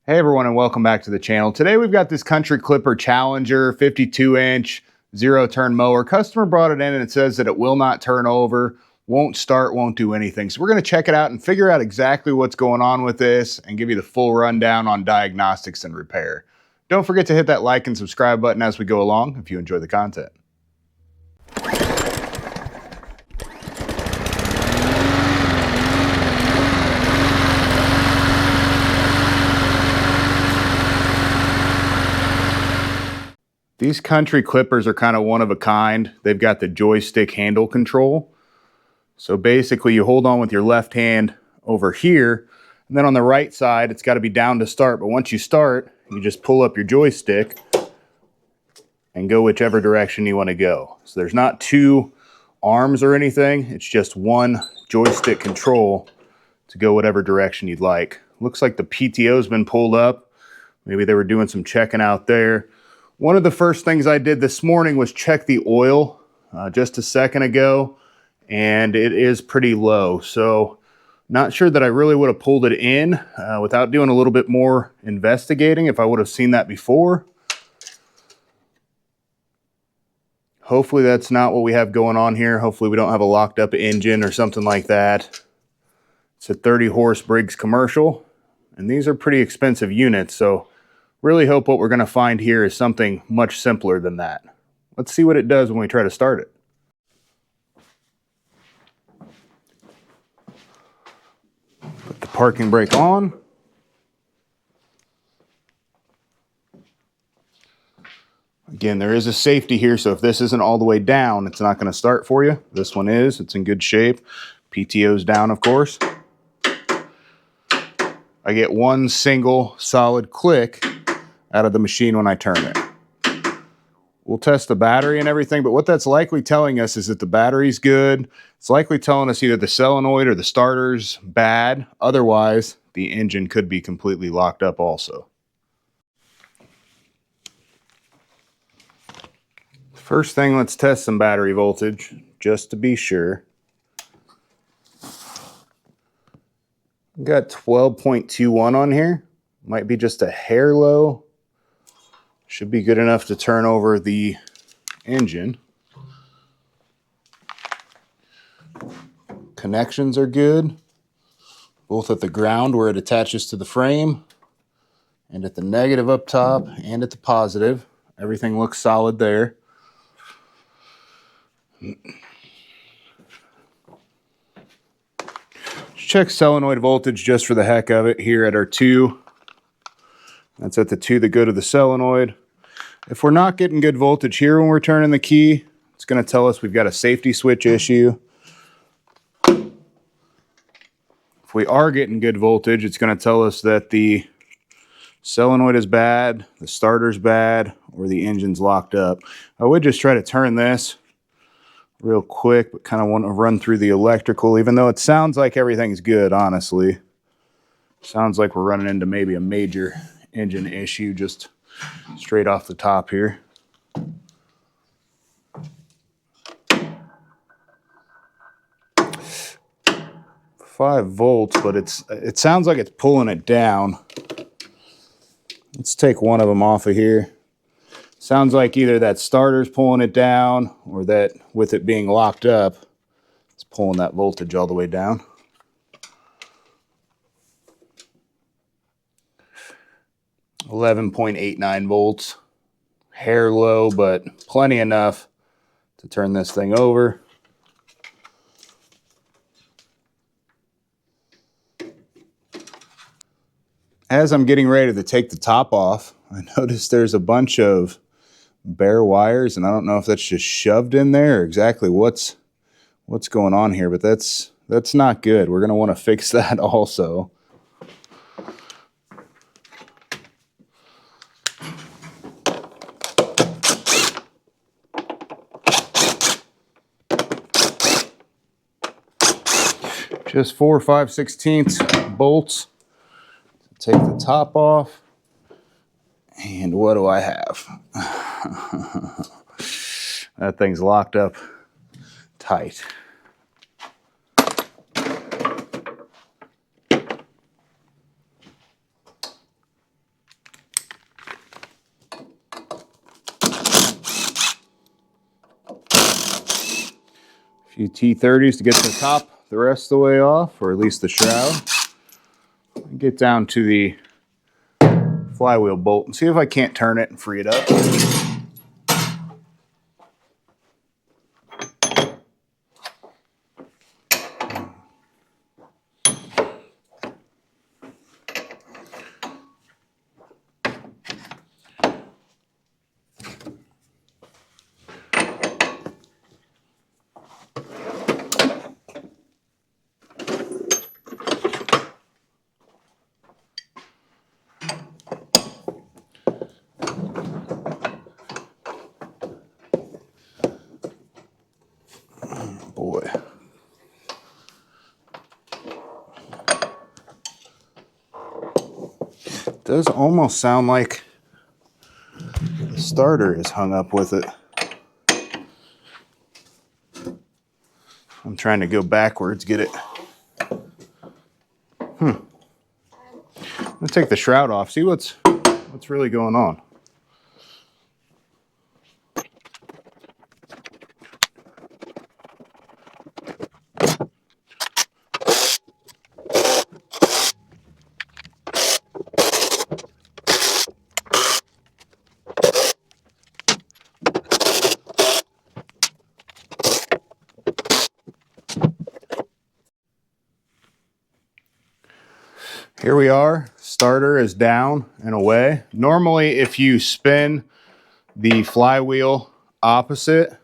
Hey everyone, and welcome back to the channel. Today we've got this Country Clipper Challenger 52-inch zero-turn mower. Customer brought it in and it says that it will not turn over, won't start, won't do anything. So we're going to check it out and figure out exactly what's going on with this and give you the full rundown on diagnostics and repair. Don't forget to hit that like and subscribe button as we go along if you enjoy the content. These Country Clippers are kind of one of a kind. They've got the joystick handle control. So basically you hold on with your left hand over here, and then on the right side, it's got to be down to start. But once you start, you just pull up your joystick and go whichever direction you want to go. So there's not two arms or anything. It's just one joystick control to go whatever direction you'd like. Looks like the PTO's been pulled up. Maybe they were doing some checking out there. One of the first things I did this morning was check the oil just a second ago, and it is pretty low. So not sure that I really would have pulled it in without doing a little bit more investigating if I would have seen that before. Hopefully that's not what we have going on here. Hopefully we don't have a locked up engine or something like that. It's a 30 horse Briggs commercial, and these are pretty expensive units, so really hope what we're going to find here is something much simpler than that. Let's see what it does when we try to start it. Put the parking brake on. Again, there is a safety here, so if this isn't all the way down, it's not going to start for you. This one is. It's in good shape. PTO's down, of course. I get one single solid click out of the machine when I turn it. We'll test the battery and everything, but what that's likely telling us is that the battery's good. It's likely telling us either the solenoid or the starter's bad. Otherwise, the engine could be completely locked up also. First thing, let's test some battery voltage, just to be sure. We've got 12.21 on here. Might be just a hair low. Should be good enough to turn over the engine. Connections are good, both at the ground where it attaches to the frame, and at the negative up top, and at the positive. Everything looks solid there. Check solenoid voltage just for the heck of it here at our 2. That's at the 2 that go to the solenoid. If we're not getting good voltage here when we're turning the key, it's going to tell us we've got a safety switch issue. If we are getting good voltage, it's going to tell us that the solenoid is bad, the starter's bad, or the engine's locked up. I would just try to turn this real quick, but kind of want to run through the electrical, even though it sounds like everything's good, honestly. Sounds like we're running into maybe a major engine issue just straight off the top here. 5 volts, but it sounds like it's pulling it down. Let's take one of them off of here. Sounds like either that starter's pulling it down or that with it being locked up, it's pulling that voltage all the way down. .89 volts. Hair low, but plenty enough to turn this thing over. As I'm getting ready to take the top off, I noticed there's a bunch of bare wires, and I don't know if that's just shoved in there or exactly what's going on here, but that's not good. We're going to want to fix that also. Just 4 5/16 bolts. Take the top off. And what do I have? That thing's locked up tight. few T30s to get the top the rest of the way off, or at least the shroud. Get down to the flywheel bolt and see if I can't turn it and free it up. Boy. It does almost sound like the starter is hung up with it. I'm trying to go backwards, get it. I'm gonna take the shroud off, see what's really going on. Here we are, starter is down and away. Normally, if you spin the flywheel opposite,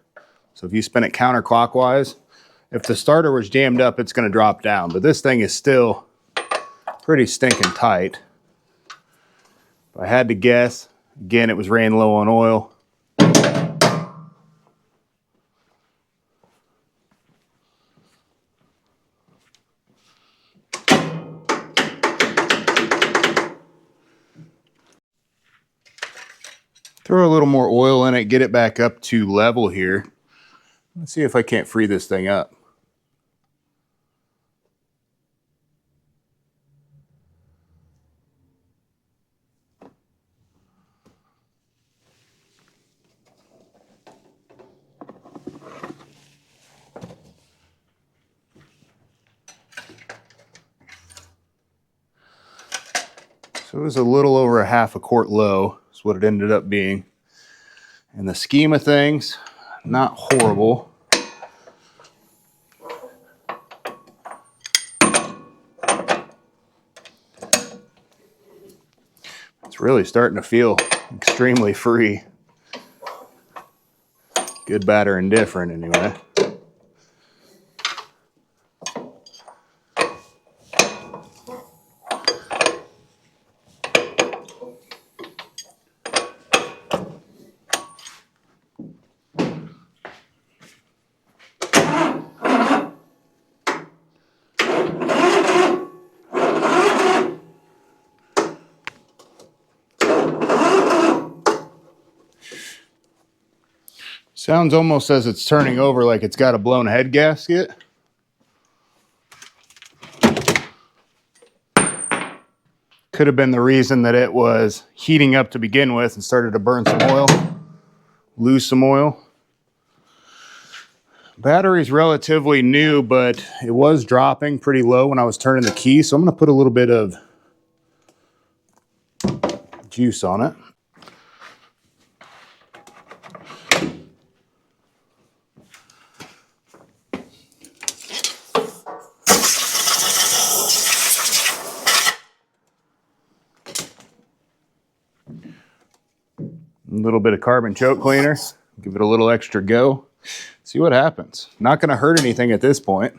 so if you spin it counterclockwise, if the starter was jammed up, it's gonna drop down, but this thing is still pretty stinking tight. If I had to guess, again, it was ran low on oil. Throw a little more oil in it, get it back up to level here. Let's see if I can't free this thing up. So it was a little over a half a quart low. Is what it ended up being. In the scheme of things, not horrible. It's really starting to feel extremely free. Good, bad, or indifferent anyway. Sounds almost as it's turning over like it's got a blown head gasket. Could have been the reason that it was heating up to begin with and started to burn some oil, lose some oil. Battery's relatively new, but it was dropping pretty low when I was turning the key, so I'm going to put a little bit of juice on it. A little bit of carbon choke cleaner, give it a little extra go, see what happens. Not going to hurt anything at this point.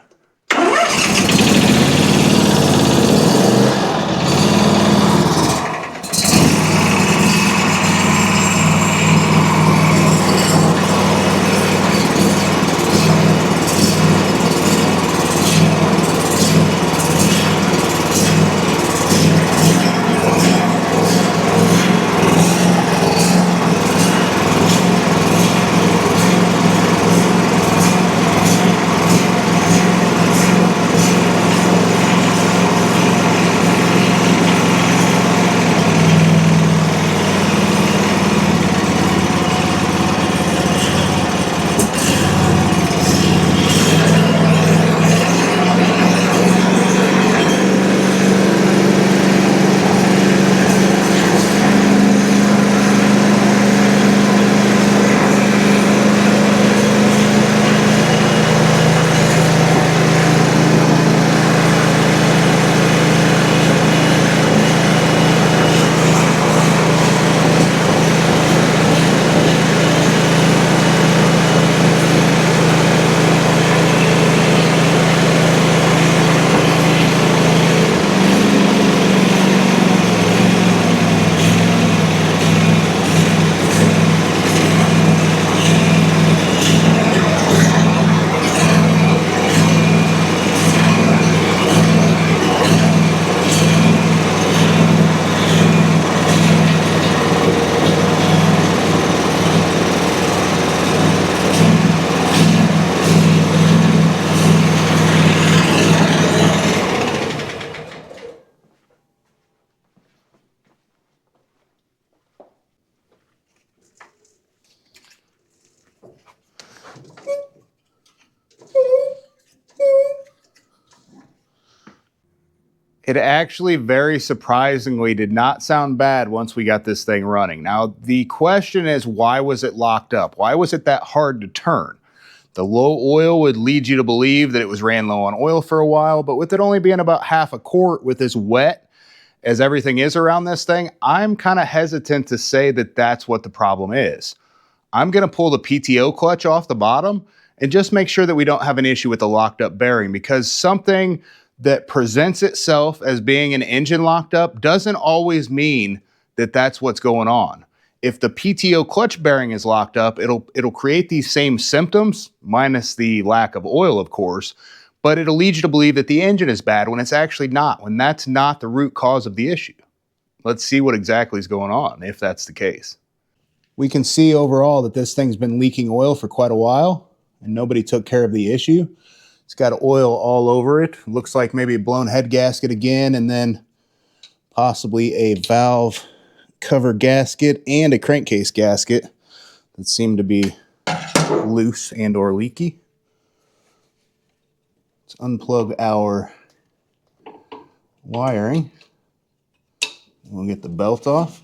It actually very surprisingly did not sound bad once we got this thing running. Now, the question is, why was it locked up? Why was it that hard to turn? The low oil would lead you to believe that it was ran low on oil for a while, but with it only being about half a quart, with as wet as everything is around this thing, I'm kind of hesitant to say that that's what the problem is. I'm going to pull the PTO clutch off the bottom and just make sure that we don't have an issue with the locked up bearing, because something that presents itself as being an engine locked up doesn't always mean that that's what's going on. If the PTO clutch bearing is locked up, it'll create these same symptoms, minus the lack of oil, of course, but it'll lead you to believe that the engine is bad when it's actually not, when that's not the root cause of the issue. Let's see what exactly is going on, if that's the case. We can see overall that this thing's been leaking oil for quite a while, and nobody took care of the issue. It's got oil all over it. Looks like maybe a blown head gasket again, and then possibly a valve cover gasket and a crankcase gasket that seem to be loose and or leaky. Let's unplug our wiring. We'll get the belt off.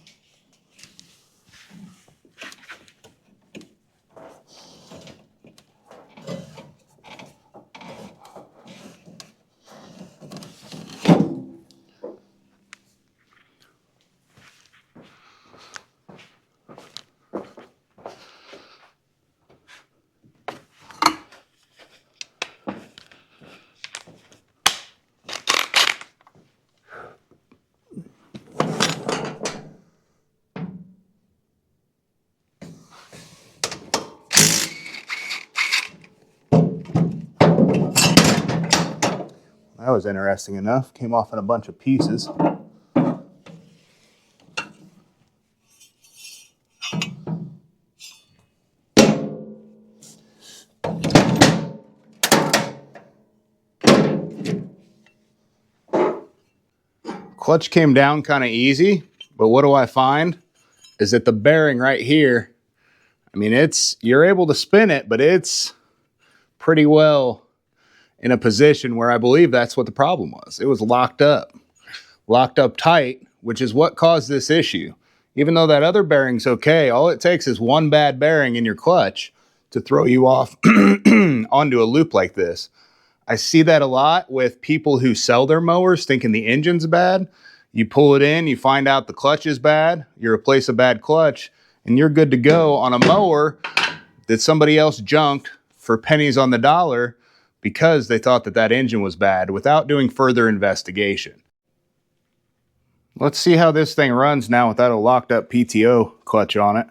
That was interesting enough. Came off in a bunch of pieces. Clutch came down kind of easy, but what do I find is that the bearing right here, I mean, you're able to spin it, but it's pretty well in a position where I believe that's what the problem was. It was locked up tight, which is what caused this issue. Even though that other bearing's okay, all it takes is one bad bearing in your clutch to throw you off onto a loop like this. I see that a lot with people who sell their mowers thinking the engine's bad. You pull it in, you find out the clutch is bad, you replace a bad clutch, and you're good to go on a mower that somebody else junked for pennies on the dollar because they thought that that engine was bad without doing further investigation. Let's see how this thing runs now without a locked up PTO clutch on it.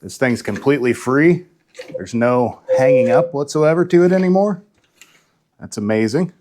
This thing's completely free. There's no hanging up whatsoever to it anymore. That's amazing.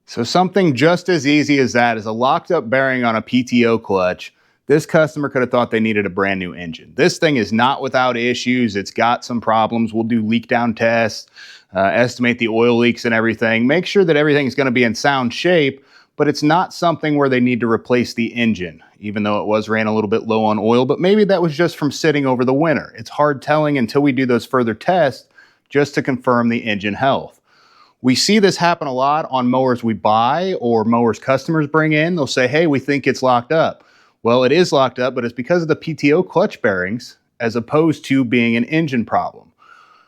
So something just as easy as that is a locked up bearing on a PTO clutch. This customer could have thought they needed a brand new engine. This thing is not without issues. It's got some problems. We'll do leak down tests, estimate the oil leaks and everything. Make sure that everything's going to be in sound shape, but it's not something where they need to replace the engine, even though it was ran a little bit low on oil, but maybe that was just from sitting over the winter. It's hard telling until we do those further tests just to confirm the engine health. We see this happen a lot on mowers we buy or mowers customers bring in. They'll say, hey, we think it's locked up. Well, it is locked up, but it's because of the PTO clutch bearings as opposed to being an engine problem.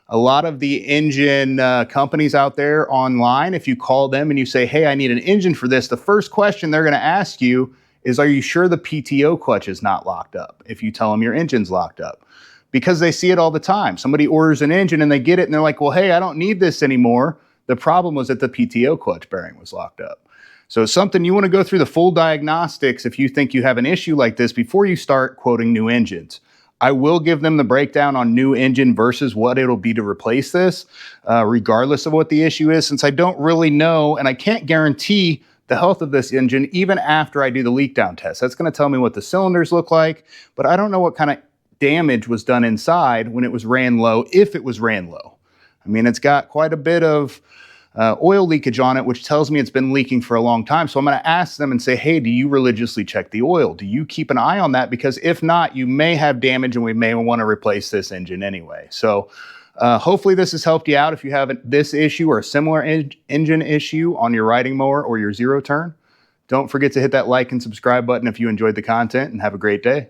A lot of the engine companies out there online, if you call them and you say, hey, I need an engine for this, the first question they're going to ask you is, are you sure the PTO clutch is not locked up? If you tell them your engine's locked up. Because they see it all the time. Somebody orders an engine and they get it and they're like, well, hey, I don't need this anymore. The problem was that the PTO clutch bearing was locked up. So it's something you want to go through the full diagnostics if you think you have an issue like this before you start quoting new engines. I will give them the breakdown on new engine versus what it'll be to replace this, regardless of what the issue is, since I don't really know and I can't guarantee the health of this engine even after I do the leak down test. That's going to tell me what the cylinders look like, but I don't know what kind of damage was done inside when it was ran low, if it was ran low. I mean, it's got quite a bit of oil leakage on it, which tells me it's been leaking for a long time. So I'm going to ask them and say, hey, do you religiously check the oil? Do you keep an eye on that? Because if not, you may have damage and we may want to replace this engine anyway. So hopefully this has helped you out. If you have this issue or a similar engine issue on your riding mower or your zero turn, don't forget to hit that like and subscribe button if you enjoyed the content, and have a great day.